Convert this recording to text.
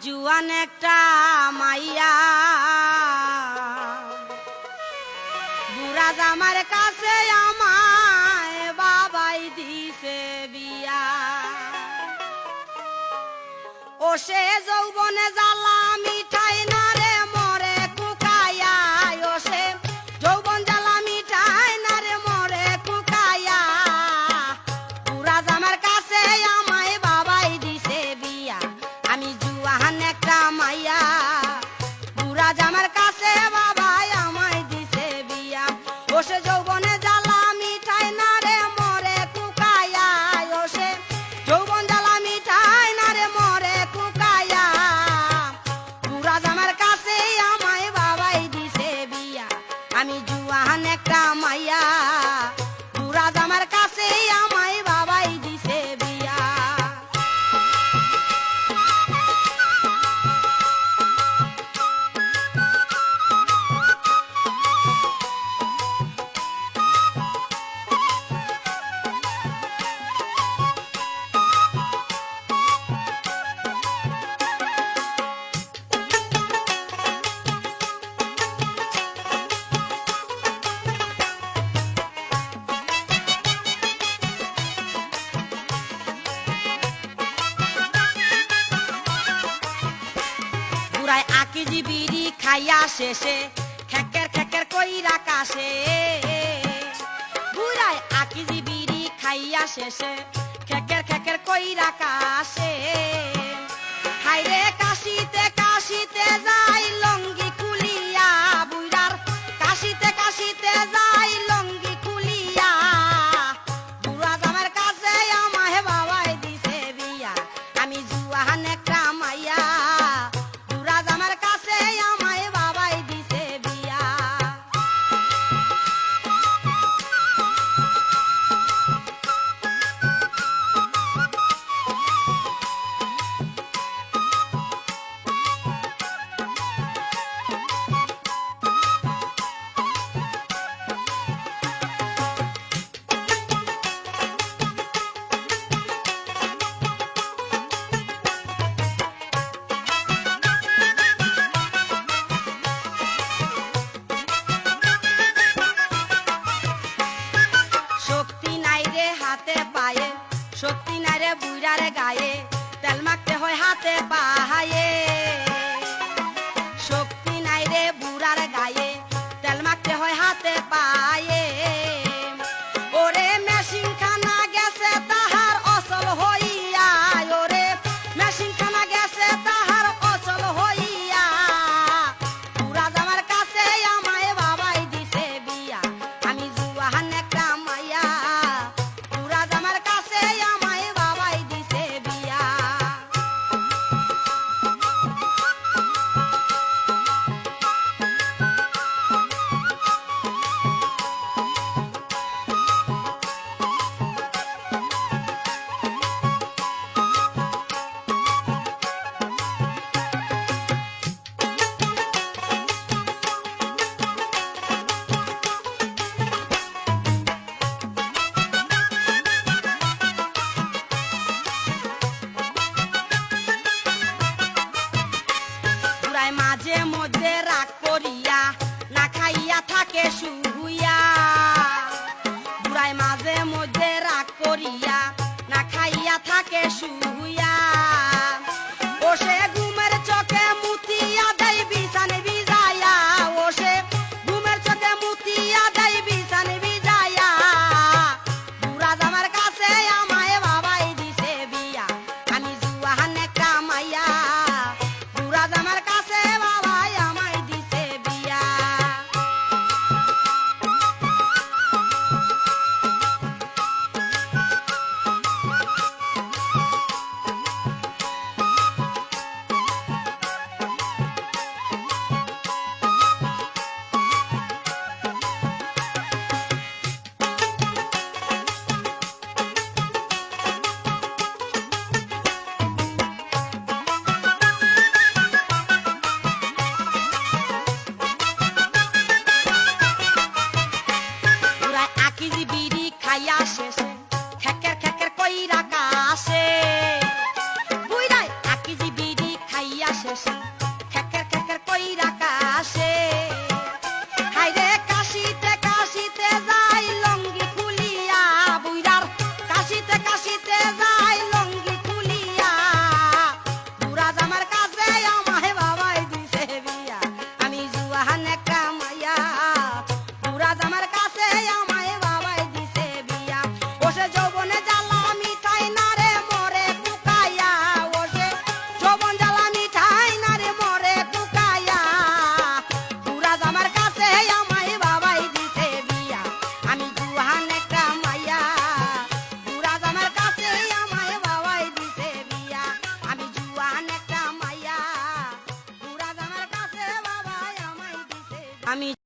জুয়ান একটা মাইয়া বুড়া জামার কাছে আমায় বাবাই দিছে বিয়া। ও সে যৌবনে জ্বালা মিঠাই না রে মরে কুকাইয়া, ও সে যৌবন জ্বালা মিঠাই না রে মরে কুকাইয়া। বুড়া জামার কাছে আমায় বাবাই দিছে বিয়া। আমি জুয়ান একটা মাইয়া বুড়া জামার কাছে বাবাই আমায় দিছে বিয়া। ও সে যৌবনে জ্বালা মিঠাই না রে মরে কুকাইয়া, ও সে যৌবন জ্বালা মিঠাই না রে মরে কুকাইয়া। বুড়া জামার কাছে আমায় বাবাই দিছে বিয়া। আমি জুয়ান একটা মাইয়া বুড়া জামার কাছে আমায় বাবাই দিছে বিয়া। বুড়ায় আকিজি বিড়ি খাইয়া শেষে খেকের খেকের কইরা কাশে। বুড়ায় আকিজি বিড়ি খাইয়া শেষে খেকের খেকের কইরা কাশে। হাইরে কাশিতে কাশিতে যাই লঙ্গি খুলিয়া, বুড়ার কাশিতে কাশিতে যাই লঙ্গি খুলিয়া। বুড়া জামার কাছে আমায় বাবাই দিছে বিয়া। আমি জুয়ান একটা মাইয়া বুড়া জামার কাছে আমায় বাবাই দিছে বিয়া। শক্তি নাই রে হাতে পায়ে, শক্তি নাই রে বুইড়ার গায়ে, তেল মাখতে হয় হাতে পায়ে। শক্তি নাই রে বুড়ার গায়ে, তেল মাখতে হয় হাতে পায়ে। ওরে মেশিন খানা গেছে তাহার অচল হইয়া, ওরে মেশিন খানা গেছে তাহার অচল হইয়া। বুড়া জামার কাছে আমায় বাবাই দিছে বিয়া। আমি জুয়ান একটা মাইয়া বুড়া জামার কাছে আমায় বাবাই দিছে বিয়া। বুড়ায় মাঝে মধ্যে রাগ করিয়া না খাইয়া থাকে শুইয়া। বুড়ায় মাঝে মধ্যে রাগ করিয়া না খাইয়া থাকে শুইয়া। ও সে ঘুমের চোখে মুতিয়া দেয় বিছান ভিজাইয়া, ও সে ঘুমের চোখে মুতিয়া দেয় বিছান ভিজাইয়া। বুড়া জামার কাছে আমায় বাবাই দিছে বিয়া। আমি জুয়ান একটা মাইয়া বুড়া জামার কাছে বাবাই আমায় দিছে বিয়া। সে